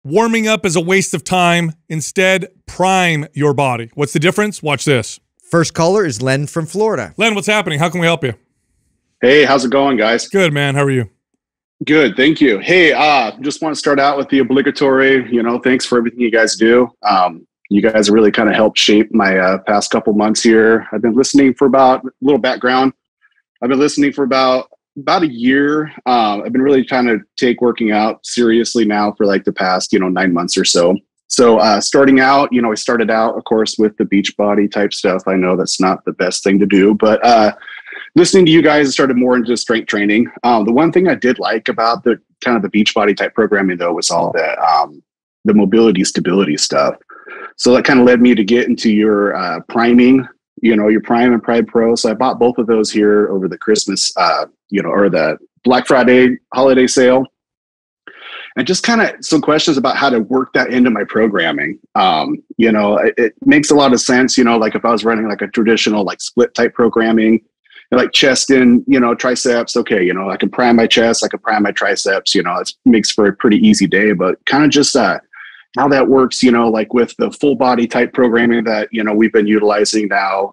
Warming up is a waste of time. Instead, prime your body. What's the difference? Watch this. First caller is Len from Florida. Len, what's happening? How can we help you? Hey, how's it going, guys? Good, man. How are you? Good, thank you. Hey, just want to start out with the obligatory, thanks for everything you guys do. You guys really kind of helped shape my past couple months here. I've been listening for about, a little background. I've been listening for about a year. I've been really trying to take working out seriously now for like the past, 9 months or so. So starting out, I started out, of course, with the Beachbody type stuff. I know that's not the best thing to do, but listening to you guys, I started more into strength training. The one thing I did like about the kind of the Beachbody type programming, though, was all the mobility stability stuff. So that kind of led me to get into your priming, your Prime and Prime Pro. So I bought both of those here over the Christmas, or the Black Friday holiday sale. And just kind of some questions about how to work that into my programming. It makes a lot of sense, like if I was running like a traditional like split type programming, like chest in, triceps. Okay, I can prime my chest, I can prime my triceps, it makes for a pretty easy day, but kind of just how that works, like with the full body type programming that, we've been utilizing now,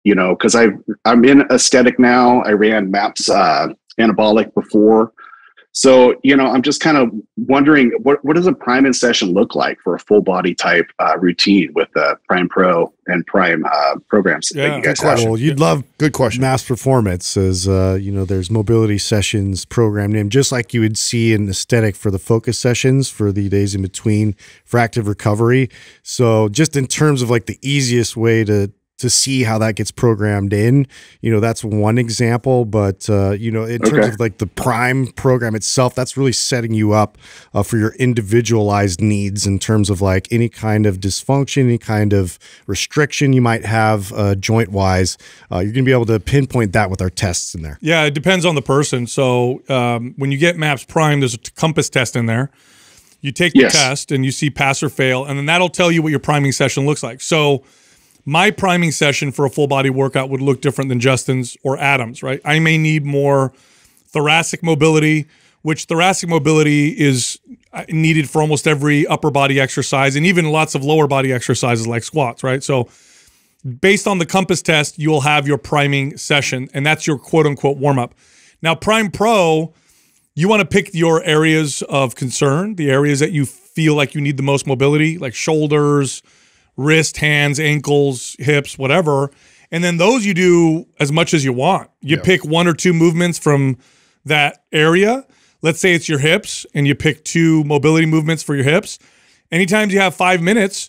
because I'm in aesthetic now. I ran MAPS anabolic before. So, I'm just kind of wondering what does a priming session look like for a full body type routine with the Prime Pro and Prime programs that you guys have? Well, you'd love good question. Mass Performance is, there's mobility sessions program named just like you would see in aesthetic for the focus sessions for the days in between for active recovery. So just in terms of like the easiest way to see how that gets programmed in, that's one example. But, in terms of like the Prime program itself, that's really setting you up for your individualized needs in terms of like any kind of dysfunction, any kind of restriction you might have joint wise. You're going to be able to pinpoint that with our tests in there. Yeah, it depends on the person. So when you get MAPS Prime, there's a compass test in there. You take the test and you see pass or fail, and then that'll tell you what your priming session looks like. So my priming session for a full body workout would look different than Justin's or Adam's, right? I may need more thoracic mobility, which thoracic mobility is needed for almost every upper body exercise and even lots of lower body exercises like squats, right? So based on the compass test, you will have your priming session, and that's your quote unquote warm up. Now, Prime Pro, you want to pick your areas of concern, the areas that you feel like you need the most mobility, like shoulders, wrist, hands, ankles, hips, whatever. And then those you do as much as you want. You pick 1 or 2 movements from that area. Let's say it's your hips and you pick 2 mobility movements for your hips. Anytime you have 5 minutes,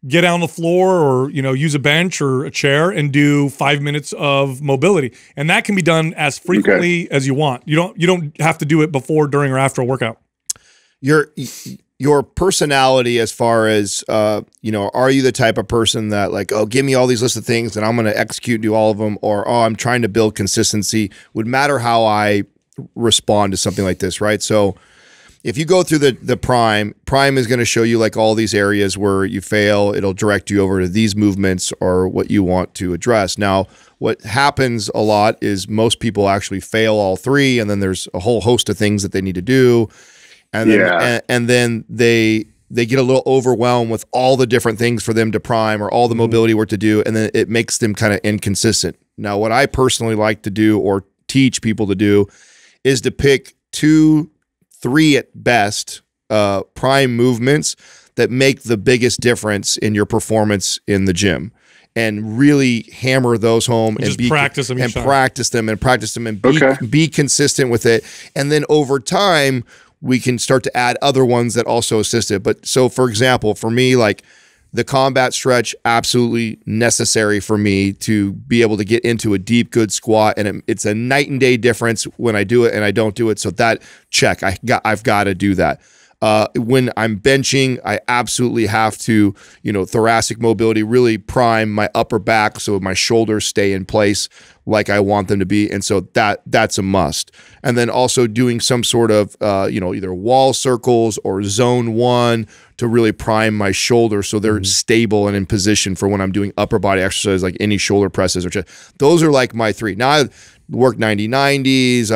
get on the floor or, use a bench or a chair and do 5 minutes of mobility. And that can be done as frequently as you want. You don't have to do it before, during, or after a workout. Your personality as far as, are you the type of person that like, oh, give me all these lists of things and I'm going to execute and do all of them, or, oh, I'm trying to build consistency, would matter how I respond to something like this, right? So if you go through the Prime is going to show you like all these areas where you fail. It'll direct you over to these movements or what you want to address. Now, what happens a lot is most people actually fail all 3, and then there's a whole host of things that they need to do. And then, and then they get a little overwhelmed with all the different things for them to prime or all the mobility work to do, and then it makes them kind of inconsistent. Now, what I personally like to do or teach people to do is to pick 2, 3 at best prime movements that make the biggest difference in your performance in the gym, and really hammer those home and practice them and be consistent with it. And then over time, we can start to add other ones that also assist it. But so, for example, for me, like the combat stretch, absolutely necessary for me to be able to get into a deep, good squat. And it's a night and day difference when I do it and I don't do it. So that check, I've got to do that. When I'm benching, I absolutely have to, thoracic mobility, really prime my upper back so my shoulders stay in place like I want them to be. And so that's a must. And then also doing some sort of, either wall circles or zone 1 to really prime my shoulders so they're stable and in position for when I'm doing upper body exercises like any shoulder presses or chest. Those are like my 3. Now I work 90-90s.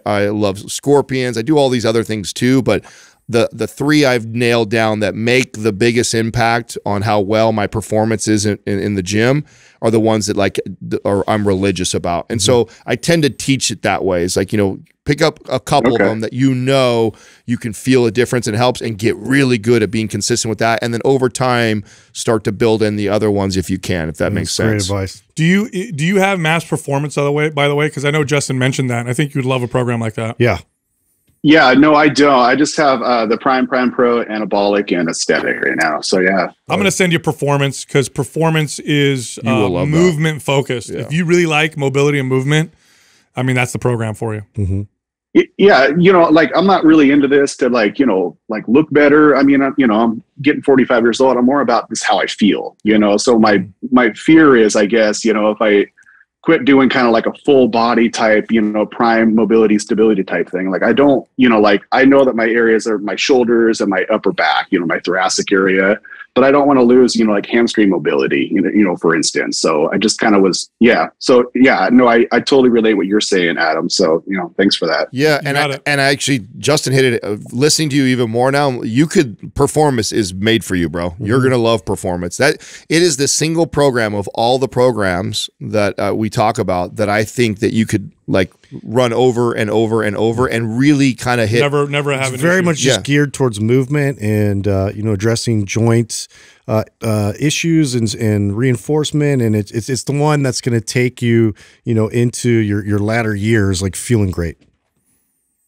I love scorpions. I do all these other things too, but the three I've nailed down that make the biggest impact on how well my performance is in the gym are the ones that like I'm religious about. And so I tend to teach it that way. It's like, you know, pick up a couple of them that you know you can feel a difference and helps, and get really good at being consistent with that. And then over time, start to build in the other ones if you can, if that makes sense. Great advice. Do you have Maps Performance, by the way? Because I know Justin mentioned that, and I think you'd love a program like that. Yeah. Yeah, no, I don't. I just have the Prime Pro, Anabolic, and Aesthetic right now. So yeah, I'm going to send you Performance, because Performance is movement focused. Yeah. If you really like mobility and movement, I mean, that's the program for you. Yeah, you know, like I'm not really into this to like, you know, like look better. I mean, you know, I'm getting 45 years old. I'm more about this how I feel, you know. So my fear is, I guess, you know, if I quit doing kind of like a full body type, you know, prime mobility, stability type thing. Like I don't, you know, like I know that my areas are my shoulders and my upper back, you know, my thoracic area, but I don't want to lose, you know, like hamstring mobility, you know, for instance. So I just kind of was, yeah. So yeah, no, I totally relate what you're saying, Adam. So, you know, thanks for that. Yeah. And I actually, Justin hit it, listening to you even more now, Performance is made for you, bro. You're going to love Performance. That it is the single program of all the programs that we talk about that I think that you could like run over and over and over and really kind of hit. Never have it's very much just geared towards movement and you know, addressing joints issues and reinforcement, and it's the one that's going to take you, you know, into your latter years like feeling great.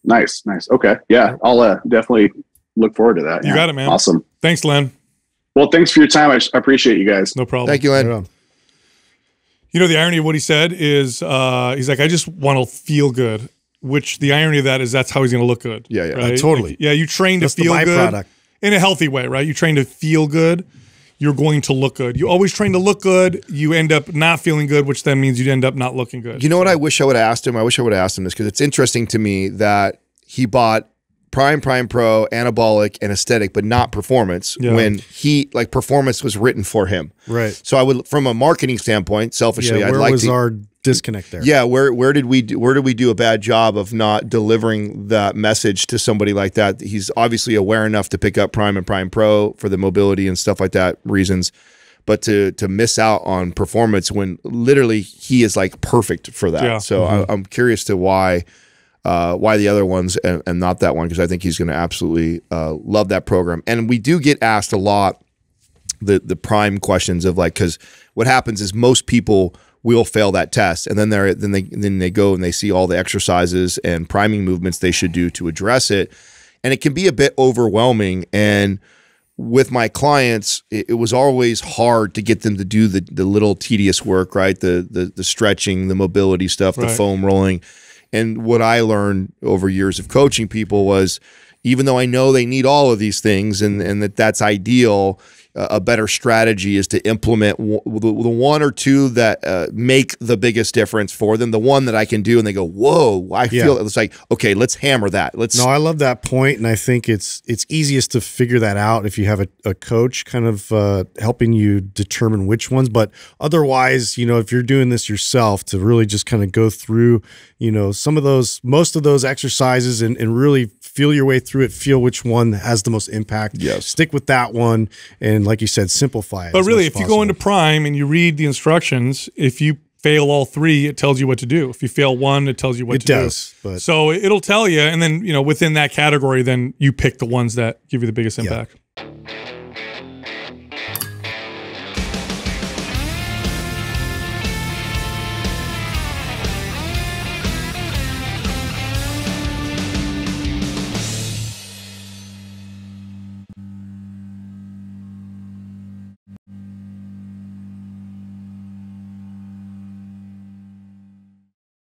Nice. Okay, yeah, I'll definitely look forward to that. You got it, man. Awesome. Thanks, Len. Well, thanks for your time. I appreciate you guys. No problem. Thank you, Len. You know, the irony of what he said is he's like, I just want to feel good, which the irony of that is that's how he's going to look good. Yeah, right? Totally. Like, yeah, you train to That's feel the good byproduct. in a healthy way, right? You train to feel good, you're going to look good. You always train to look good, you end up not feeling good, which then means you'd end up not looking good. You know what I wish I would have asked him? I wish I would have asked him this, because it's interesting to me that he bought Prime Pro, Anabolic, and Aesthetic, but not Performance, when he, like, Performance was written for him. Right. So I would, from a marketing standpoint, selfishly, yeah, I'd like to. Where was our disconnect there? Yeah, where did we do a bad job of not delivering that message to somebody like that? He's obviously aware enough to pick up Prime and Prime Pro for the mobility and stuff like that reasons, but to miss out on Performance when literally he is like perfect for that. Yeah. So I'm curious to why the other ones and not that one, because I think he's going to absolutely love that program. And we do get asked a lot the prime questions of like, because what happens is most people will fail that test, and then they go and they see all the exercises and priming movements they should do to address it, and it can be a bit overwhelming. And with my clients, it was always hard to get them to do the little tedious work, right? The stretching, the mobility stuff, the foam rolling. And what I learned over years of coaching people was, even though I know they need all of these things and that's ideal, a better strategy is to implement the one or two that make the biggest difference for them. The one that I can do and they go, whoa, I feel it's like, okay, let's hammer that. No, I love that point, and I think it's easiest to figure that out if you have a coach kind of helping you determine which ones. But otherwise, you know, if you're doing this yourself, to really just kind of go through, you know, most of those exercises and really feel your way through it, feel which one has the most impact. Yes. Stick with that one, and like you said, simplify it. But really, if you go into Prime and you read the instructions, if you fail all three, it tells you what to do. If you fail one, it tells you what to do. But so it'll tell you, and then, you know, within that category, then you pick the ones that give you the biggest impact.